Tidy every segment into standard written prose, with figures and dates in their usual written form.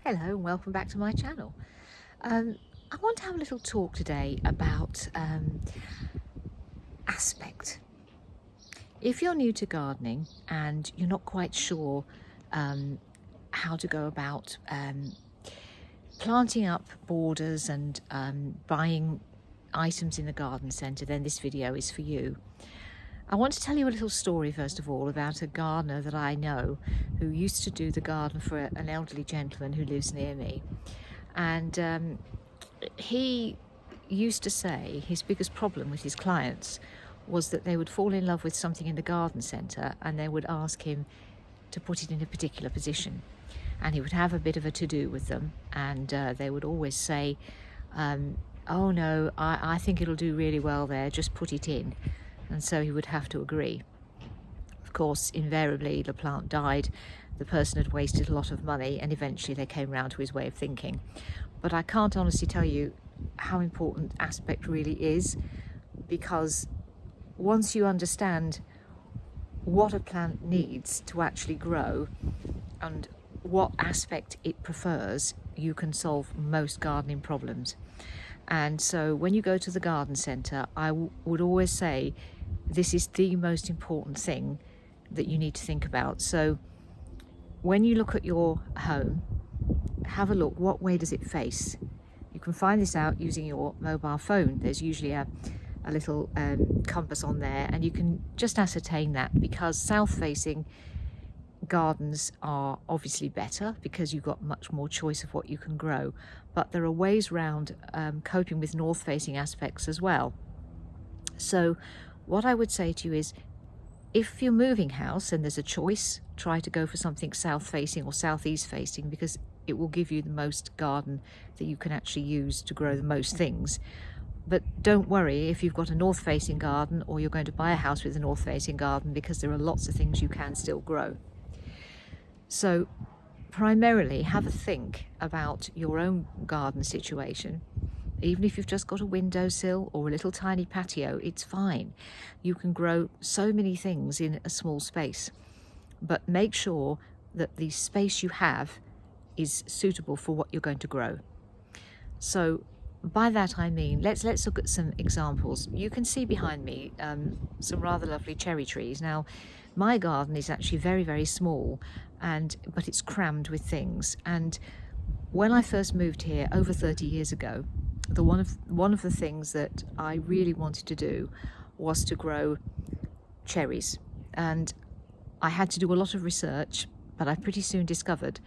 Hello and welcome back to my channel. I want to have a little talk today about aspect. If you're new to gardening and you're not quite sure how to go about planting up borders and buying items in the garden centre, then this video is for you. I want to tell you a little story first of all about a gardener that I know who used to do the garden for an elderly gentleman who lives near me. And he used to say his biggest problem with his clients was that they would fall in love with something in the garden centre and they would ask him to put it in a particular position. And he would have a bit of a to-do with them, and they would always say, oh no, I think it'll do really well there, just put it in. And so he would have to agree. Of course, invariably the plant died, the person had wasted a lot of money, and eventually they came round to his way of thinking. But I can't honestly tell you how important aspect really is, because once you understand what a plant needs to actually grow and what aspect it prefers, you can solve most gardening problems. And so when you go to the garden centre, I would always say this is the most important thing that you need to think about. So when you look at your home, have a look, what way does it face? You can find this out using your mobile phone. There's usually a little compass on there, and you can just ascertain that, because south-facing gardens are obviously better because you've got much more choice of what you can grow, but there are ways around coping with north-facing aspects as well. So what I would say to you is, if you're moving house and there's a choice, try to go for something south-facing or southeast-facing, because it will give you the most garden that you can actually use to grow the most things. But don't worry if you've got a north-facing garden or you're going to buy a house with a north-facing garden, because there are lots of things you can still grow. So primarily have a think about your own garden situation. Even if you've just got a windowsill or a little tiny patio, it's fine. You can grow so many things in a small space, but make sure that the space you have is suitable for what you're going to grow. So by that I mean, let's look at some examples. You can see behind me some rather lovely cherry trees. Now, my garden is actually very, very small, but it's crammed with things. And when I first moved here over 30 years ago, one of the things that I really wanted to do was to grow cherries. And I had to do a lot of research, but I pretty soon discovered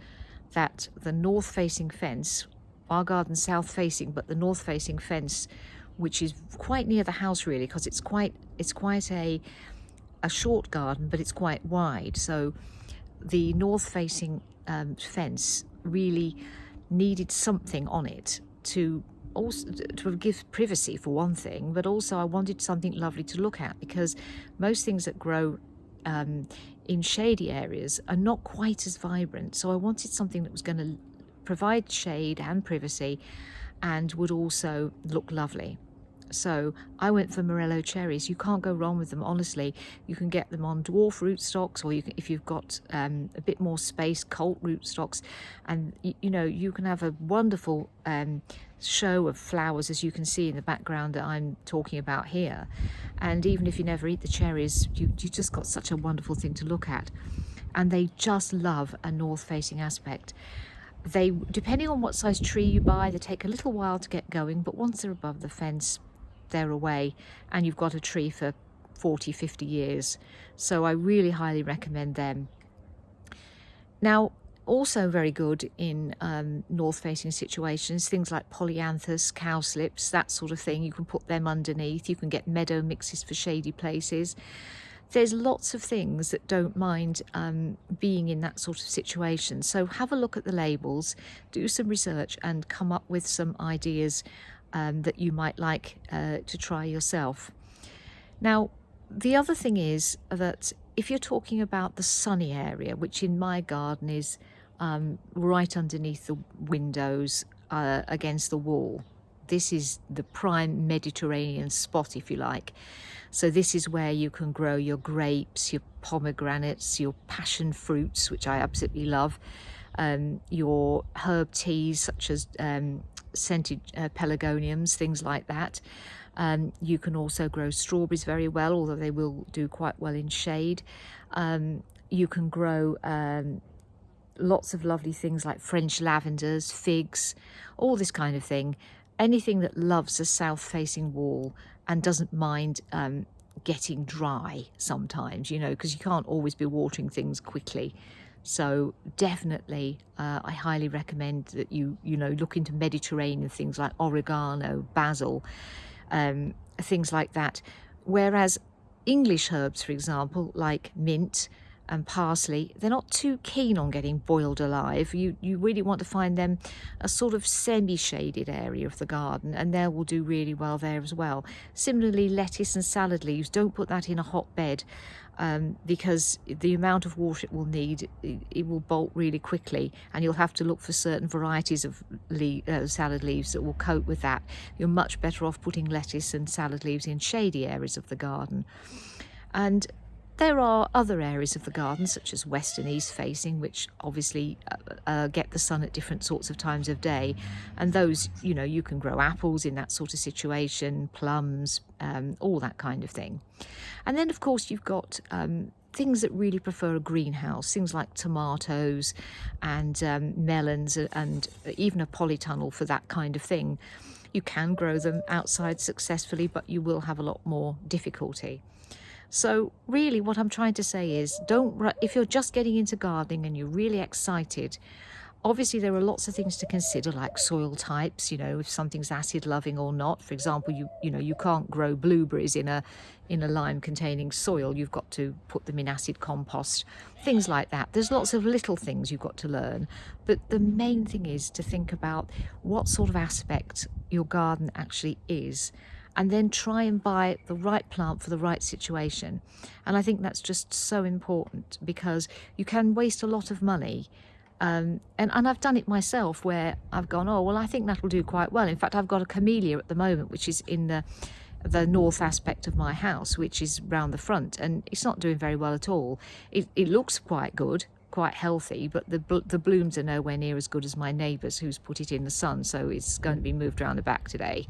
that the north-facing fence, our garden's south-facing, but the north-facing fence, which is quite near the house really, because it's quite a short garden, but it's quite wide. So the north-facing fence really needed something on it to give privacy for one thing, but also I wanted something lovely to look at, because most things that grow in shady areas are not quite as vibrant. So I wanted something that was going to provide shade and privacy and would also look lovely. So I went for Morello cherries. You can't go wrong with them, honestly. You can get them on dwarf rootstocks, or if you've got a bit more space, Colt rootstocks, and you can have a wonderful show of flowers, as you can see in the background that I'm talking about here. And even if you never eat the cherries, you just got such a wonderful thing to look at. And they just love a north-facing aspect. They, depending on what size tree you buy, they take a little while to get going, but once they're above the fence, they're away, and you've got a tree for 40-50 years. So I really highly recommend them. Now, also very good in north-facing situations, things like polyanthus, cowslips, that sort of thing. You can put them underneath. You can get meadow mixes for shady places. There's lots of things that don't mind being in that sort of situation. So have a look at the labels, do some research, and come up with some ideas that you might like to try yourself. Now, the other thing is that if you're talking about the sunny area, which in my garden is right underneath the windows against the wall, this is the prime Mediterranean spot, if you like. So this is where you can grow your grapes, your pomegranates, your passion fruits, which I absolutely love. your herb teas such as scented pelargoniums, things like that. You can also grow strawberries very well, although they will do quite well in shade. You can grow lots of lovely things like French lavenders, figs, all this kind of thing. Anything that loves a south-facing wall and doesn't mind getting dry sometimes, you know, because you can't always be watering things quickly. So definitely I highly recommend that you look into Mediterranean things like oregano, basil, things like that. Whereas English herbs, for example, like mint and parsley, they're not too keen on getting boiled alive. You really want to find them a sort of semi-shaded area of the garden, and they will do really well there as well. Similarly, lettuce and salad leaves, don't put that in a hot bed, because the amount of water it will need, it will bolt really quickly, and you'll have to look for certain varieties of salad leaves that will cope with that. You're much better off putting lettuce and salad leaves in shady areas of the garden. And there are other areas of the garden, such as west and east facing, which obviously get the sun at different sorts of times of day. And those, you can grow apples in that sort of situation, plums, all that kind of thing. And then, of course, you've got things that really prefer a greenhouse, things like tomatoes and melons, and even a polytunnel for that kind of thing. You can grow them outside successfully, but you will have a lot more difficulty. So really what I'm trying to say is, if you're just getting into gardening and you're really excited, obviously there are lots of things to consider, like soil types, if something's acid loving or not. For example, you can't grow blueberries in a lime containing soil. You've got to put them in acid compost, things like that. There's lots of little things you've got to learn, but the main thing is to think about what sort of aspect your garden actually is, and then try and buy the right plant for the right situation. And I think that's just so important, because you can waste a lot of money. And I've done it myself, where I've gone, oh, well, I think that'll do quite well. In fact, I've got a camellia at the moment, which is in the north aspect of my house, which is round the front, and it's not doing very well at all. It looks quite good, quite healthy, but the blooms are nowhere near as good as my neighbour's, who's put it in the sun, so it's going to be moved around the back today.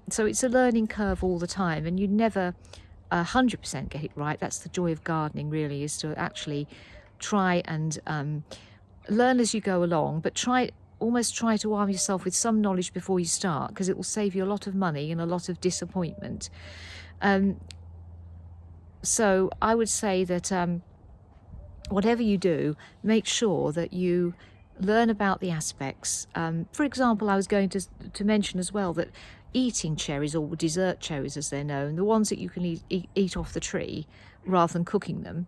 So it's a learning curve all the time, and you never 100% get it right. That's the joy of gardening, really, is to actually try and learn as you go along, but almost try to arm yourself with some knowledge before you start, because it will save you a lot of money and a lot of disappointment. So I would say that whatever you do, make sure that you learn about the aspects. For example, I was going to mention as well that eating cherries, or dessert cherries as they're known, the ones that you can eat off the tree rather than cooking them,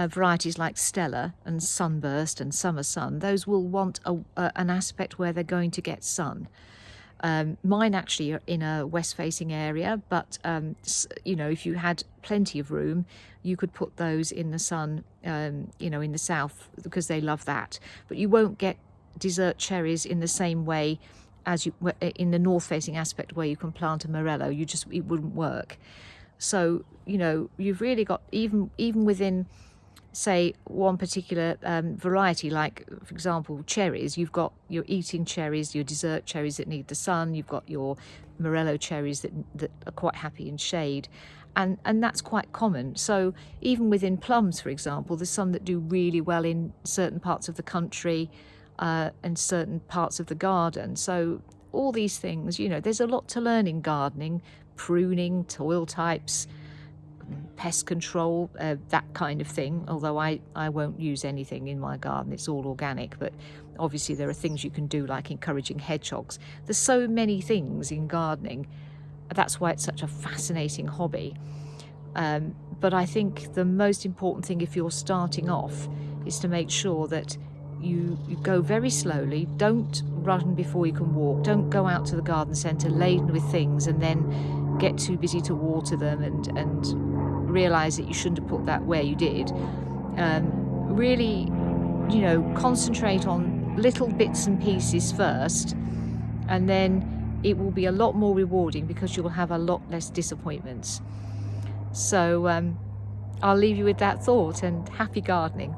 varieties like Stella and Sunburst and Summer Sun, those will want an aspect where they're going to get sun. Mine actually are in a west-facing area, but if you had plenty of room, you could put those in the sun, in the south, because they love that. But you won't get dessert cherries in the same way as in the north-facing aspect, where you can plant a morello. It wouldn't work. So you've really got, even within, say, one particular variety, like for example cherries, you've got your eating cherries, your dessert cherries that need the sun, you've got your morello cherries that are quite happy in shade, and that's quite common. So even within plums, for example, there's some that do really well in certain parts of the country and certain parts of the garden. So all these things, there's a lot to learn in gardening: pruning, soil types, pest control, that kind of thing. Although I won't use anything in my garden, it's all organic, but obviously there are things you can do, like encouraging hedgehogs. There's so many things in gardening. That's why it's such a fascinating hobby. But I think the most important thing, if you're starting off, is to make sure that you go very slowly. Don't run before you can walk. Don't go out to the garden centre laden with things and then get too busy to water them and realise that you shouldn't have put that where you did. Really, concentrate on little bits and pieces first, and then it will be a lot more rewarding, because you will have a lot less disappointments. So I'll leave you with that thought, and happy gardening.